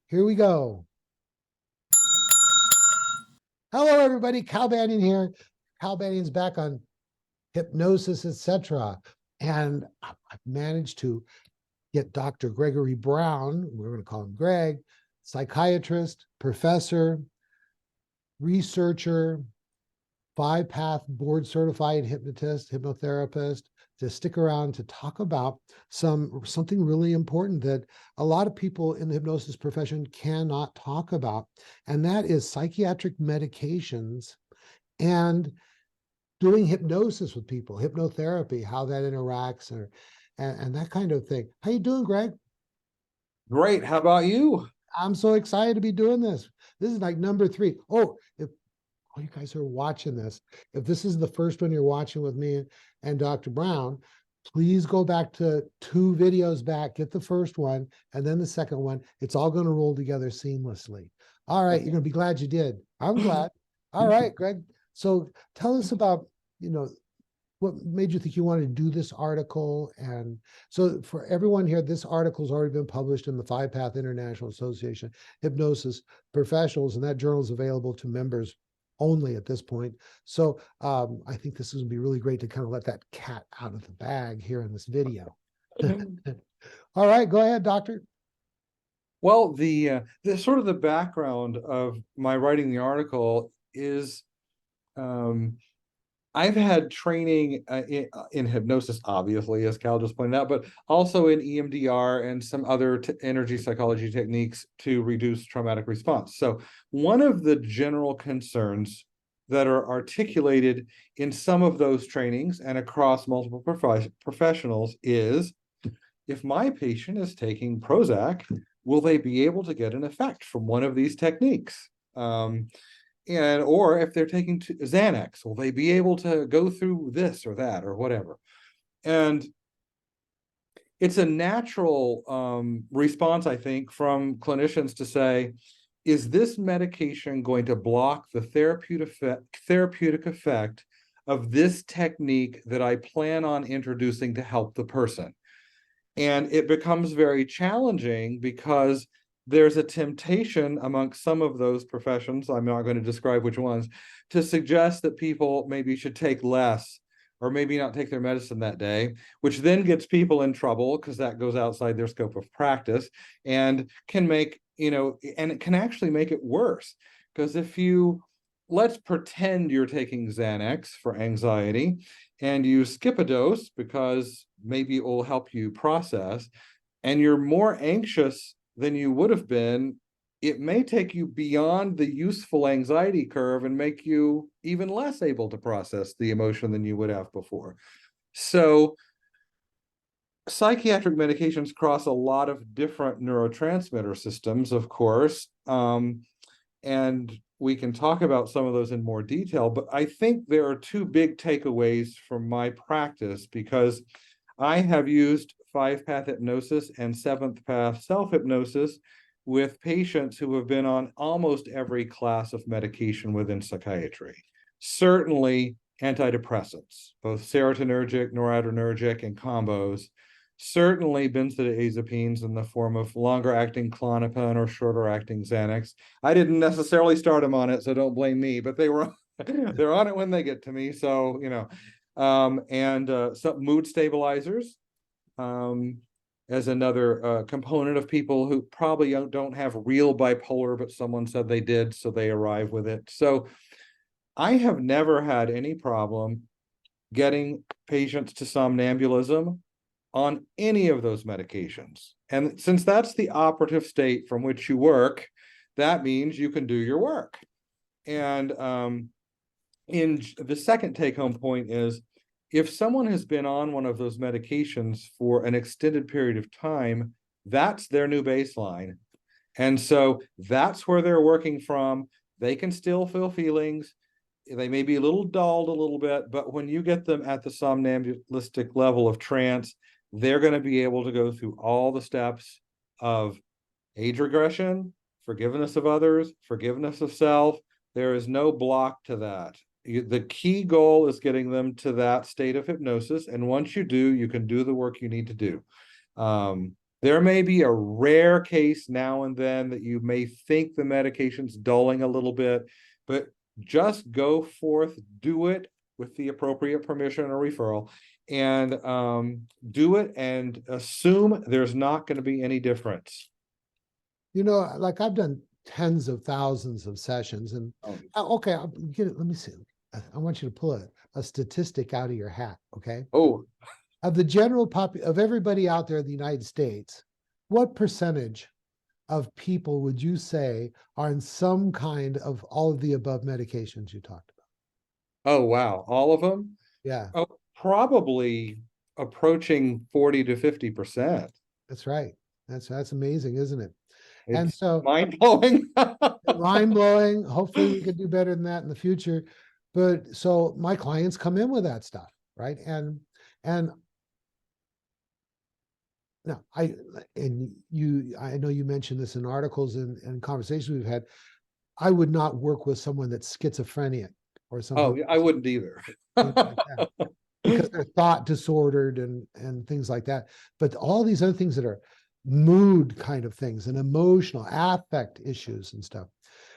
Here we go. Hello, everybody. Cal Banyan here. Cal Banyan's back on hypnosis, etc. And I've managed to get Dr. Gregory Brown, we're going to call him Greg, psychiatrist, professor, researcher, 5-path board certified hypnotist, hypnotherapist, to stick around to talk about something really important that a lot of people in the hypnosis profession cannot talk about, and that is psychiatric medications and doing hypnosis with people, hypnotherapy, how that interacts, and that kind of thing. How you doing, Greg? Great. How about you? I'm so excited to be doing this. This is like number 3. Oh, if all you guys are watching this, if this is the first one you're watching with me and Dr. Brown, please go back to 2 videos back, get the first one, and then the second one. It's all going to roll together seamlessly. All right, you're going to be glad you did. I'm glad. All right, Greg. So tell us about, what made you think you wanted to do this article? And so for everyone here, this article's already been published in the 5-Path International Association Hypnosis Professionals, and that journal is available to members only at this point. So I think this is going to be really great to kind of let that cat out of the bag here in this video. All right, go ahead, doctor. Well, the sort of the background of my writing the article is I've had training in hypnosis, obviously, as Cal just pointed out, but also in EMDR and some other energy psychology techniques to reduce traumatic response. So one of the general concerns that are articulated in some of those trainings and across multiple professionals is, if my patient is taking Prozac, will they be able to get an effect from one of these techniques? Or if they're taking Xanax, will they be able to go through this or that or whatever? And it's a natural response, I think, from clinicians to say, is this medication going to block the therapeutic effect of this technique that I plan on introducing to help the person? And it becomes very challenging because there's a temptation amongst some of those professions, I'm not going to describe which ones, to suggest that people maybe should take less or maybe not take their medicine that day, which then gets people in trouble because that goes outside their scope of practice and can make, and it can actually make it worse. Because if let's pretend you're taking Xanax for anxiety and you skip a dose because maybe it will help you process, and you're more anxious than you would have been, it may take you beyond the useful anxiety curve and make you even less able to process the emotion than you would have before. So psychiatric medications cross a lot of different neurotransmitter systems, of course, and we can talk about some of those in more detail, but I think there are 2 big takeaways from my practice, because I have used 5-path hypnosis and 7th path self-hypnosis with patients who have been on almost every class of medication within psychiatry. Certainly antidepressants, both serotonergic, noradrenergic, and combos. Certainly benzodiazepines in the form of longer-acting Klonopin or shorter-acting Xanax. I didn't necessarily start them on it, so don't blame me, but they're on it when they get to me. So, some mood stabilizers as another component of people who probably don't have real bipolar, but someone said they did, so they arrive with it. So I have never had any problem getting patients to somnambulism on any of those medications. And since that's the operative state from which you work, that means you can do your work. And in the second take-home point is, if someone has been on one of those medications for an extended period of time, that's their new baseline. And so that's where they're working from. They can still feel feelings. They may be a little dulled a little bit, but when you get them at the somnambulistic level of trance, they're going to be able to go through all the steps of age regression, forgiveness of others, forgiveness of self. There is no block to that. The key goal is getting them to that state of hypnosis. And once you do, you can do the work you need to do. There may be a rare case now and then that you may think the medication's dulling a little bit, but just go forth, do it with the appropriate permission or referral, and do it and assume there's not going to be any difference. You know, like I've done tens of thousands of sessions, and okay, let me see. I want you to pull a statistic out of your hat, okay? Oh, Of the general of everybody out there in the United States, what percentage of people would you say are in some kind of all of the above medications you talked about? oh, wow. All of them? Yeah, Oh, probably approaching 40 to 50%. that's right. That's amazing, isn't it? And It's so mind-blowing. mind blowing. Hopefully we can do better than that in the future. But so my clients come in with that stuff, right? And now I know you mentioned this in articles and conversations we've had. I would not work with someone that's schizophrenic or something. Oh, I wouldn't either. Things like that, because they're thought disordered and things like that. But all these other things that are mood kind of things and emotional affect issues and stuff,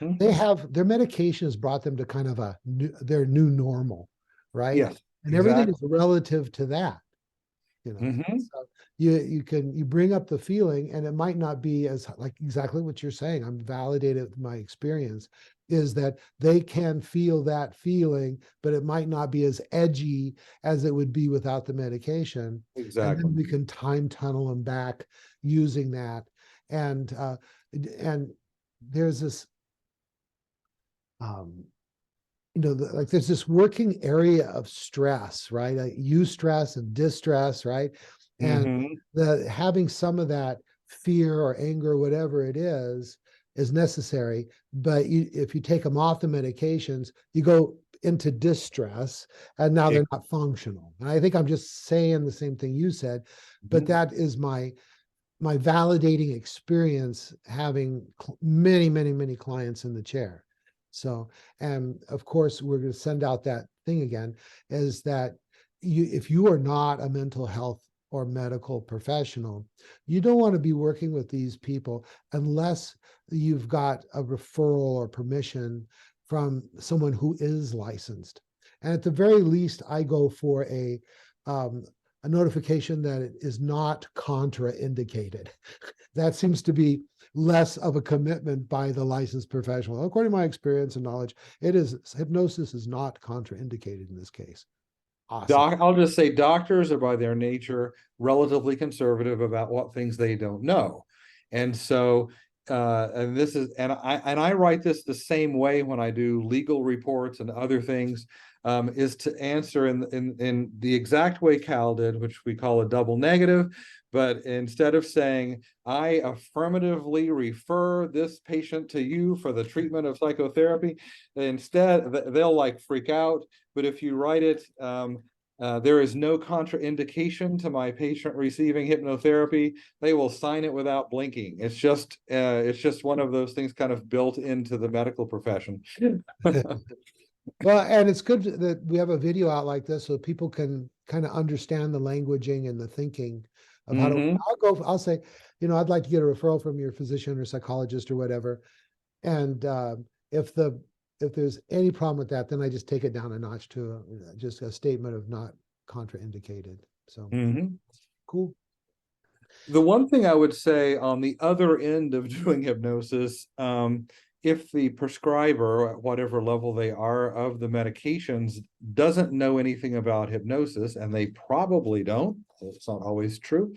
they have their medication has brought them to kind of their new normal, right? Yes, And everything exactly. is relative to that, you know. So you bring up the feeling, and it might not be as like exactly what you're saying. I'm validated with my experience is that they can feel that feeling, but it might not be as edgy as it would be without the medication. And Exactly. then we can time tunnel them back using that. And there's this like there's this working area of stress, right? Like eustress and distress, right? And the having some of that fear or anger, or whatever it is necessary. But if you take them off the medications, you go into distress, and now they're not functional. And I think I'm just saying the same thing you said, but that is my validating experience having many clients in the chair. So, and of course, we're going to send out that thing again, is that if you are not a mental health or medical professional, you don't want to be working with these people unless you've got a referral or permission from someone who is licensed. And at the very least, I go for a notification that it is not contraindicated. That seems to be less of a commitment by the licensed professional. According to my experience and knowledge, hypnosis is not contraindicated in this case. Awesome. I'll just say doctors are by their nature relatively conservative about what things they don't know. And so and this is and I write this the same way when I do legal reports and other things, is to answer in the exact way Cal did, which we call a double negative. But instead of saying, I affirmatively refer this patient to you for the treatment of psychotherapy, instead they'll like freak out. But if you write it, there is no contraindication to my patient receiving hypnotherapy, they will sign it without blinking. It's just one of those things kind of built into the medical profession. Well, and it's good that we have a video out like this so people can kind of understand the languaging and the thinking of how to. I'll say, I'd like to get a referral from your physician or psychologist or whatever. And if there's any problem with that, then I just take it down a notch to just a statement of not contraindicated. So cool. The one thing I would say on the other end of doing hypnosis, if the prescriber, at whatever level they are of the medications, doesn't know anything about hypnosis, and they probably don't, it's not always true.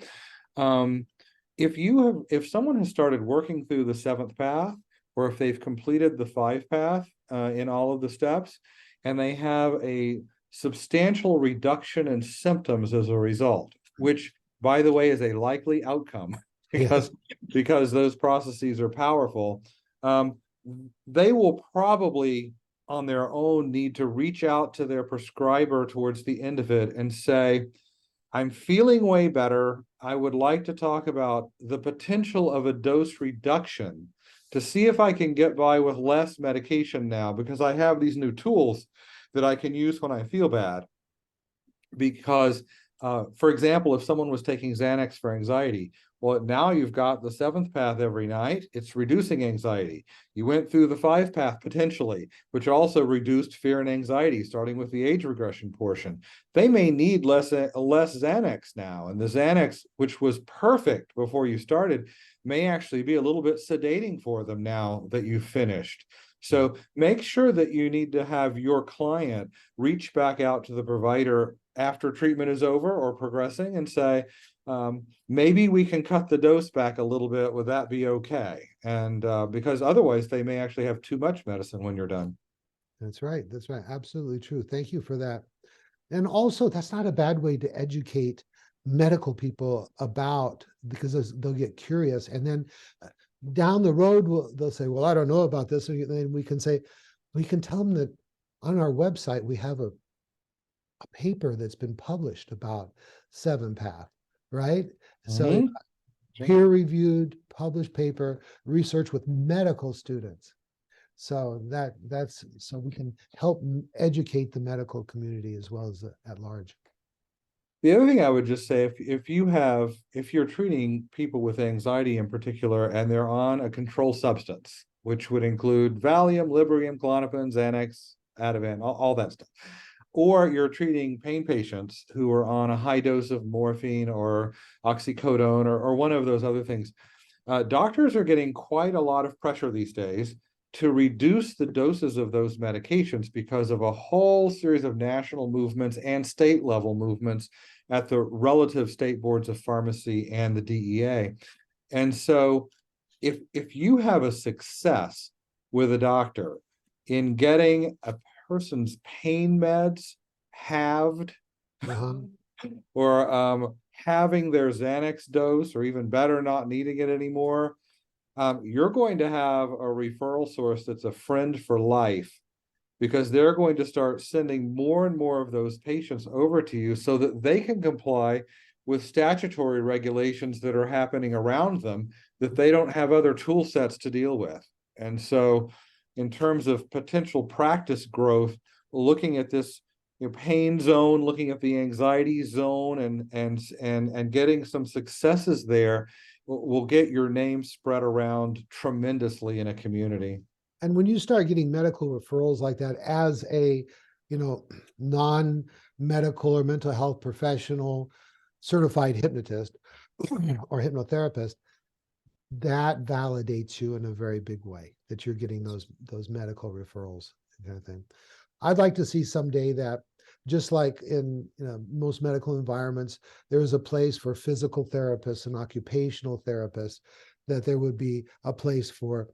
If someone has started working through the 7th path, or if they've completed the 5 path in all of the steps, and they have a substantial reduction in symptoms as a result, which, by the way, is a likely outcome because those processes are powerful, they will probably on their own need to reach out to their prescriber towards the end of it and say, I'm feeling way better. I would like to talk about the potential of a dose reduction to see if I can get by with less medication now, because I have these new tools that I can use when I feel bad. Because For example, if someone was taking Xanax for anxiety, well, now you've got the 7th path every night. It's reducing anxiety. You went through the 5 path potentially, which also reduced fear and anxiety, starting with the age regression portion. They may need less Xanax now, and the Xanax, which was perfect before you started, may actually be a little bit sedating for them now that you've finished. So make sure that you need to have your client reach back out to the provider after treatment is over or progressing and say, maybe we can cut the dose back a little bit. Would that be okay? And because otherwise they may actually have too much medicine when you're done. That's right. That's right. Absolutely true. Thank you for that. And also, that's not a bad way to educate medical people about, because they'll get curious. And then down the road, they'll say, well, I don't know about this. And then we can say, we can tell them that on our website, we have a paper that's been published about 7 path, right? So peer-reviewed, published paper, research with medical students. So that's so we can help educate the medical community as well as at large. The other thing I would just say, if you're treating people with anxiety in particular, and they're on a controlled substance, which would include Valium, Librium, Klonopin, Xanax, Ativan, all that stuff, or you're treating pain patients who are on a high dose of morphine or oxycodone or one of those other things, doctors are getting quite a lot of pressure these days to reduce the doses of those medications because of a whole series of national movements and state level movements at the relative state boards of pharmacy and the DEA. And so if you have a success with a doctor in getting a person's pain meds halved, or having their Xanax dose, or even better, not needing it anymore, you're going to have a referral source that's a friend for life, because they're going to start sending more and more of those patients over to you so that they can comply with statutory regulations that are happening around them that they don't have other tool sets to deal with. And so in terms of potential practice growth, looking at this pain zone, looking at the anxiety zone, and getting some successes there will get your name spread around tremendously in a community. And when you start getting medical referrals like that as a, non-medical or mental health professional, certified hypnotist or hypnotherapist, that validates you in a very big way that you're getting those medical referrals kind of thing. I'd like to see someday that, just like in most medical environments, there is a place for physical therapists and occupational therapists, that there would be a place for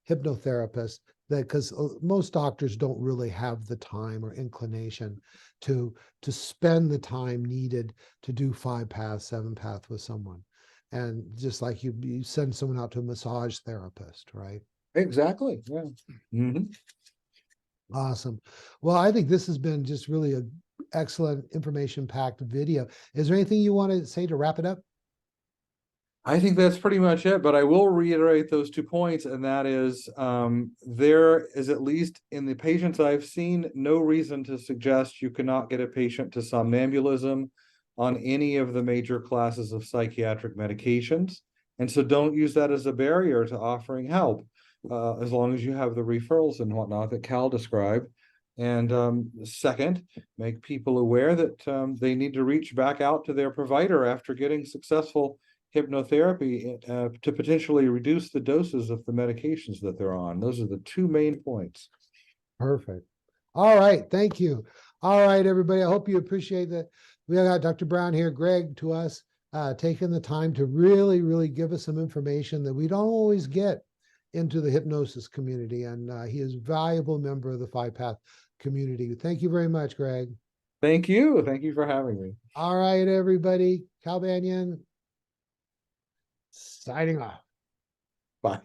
hypnotherapists, that because most doctors don't really have the time or inclination to spend the time needed to do 5 paths, 7 path with someone. And just like you send someone out to a massage therapist, right? Exactly. Yeah. Mm-hmm. Awesome. Well, I think this has been just really an excellent information-packed video. Is there anything you want to say to wrap it up? I think that's pretty much it, but I will reiterate those 2 points, and that is, there is, at least in the patients I've seen, no reason to suggest you cannot get a patient to somnambulism on any of the major classes of psychiatric medications. And so don't use that as a barrier to offering help, as long as you have the referrals and whatnot that Cal described. And second, make people aware that they need to reach back out to their provider after getting successful hypnotherapy to potentially reduce the doses of the medications that they're on. Those are the 2 main points. Perfect. All right. Thank you. All right, everybody. I hope you appreciate that. We got Dr. Brown here, Greg, to us, taking the time to really, really give us some information that we don't always get into the hypnosis community. And he is a valuable member of the 5 path community. Thank you very much, Greg. Thank you. Thank you for having me. All right, everybody. Cal Banyan signing off. Bye.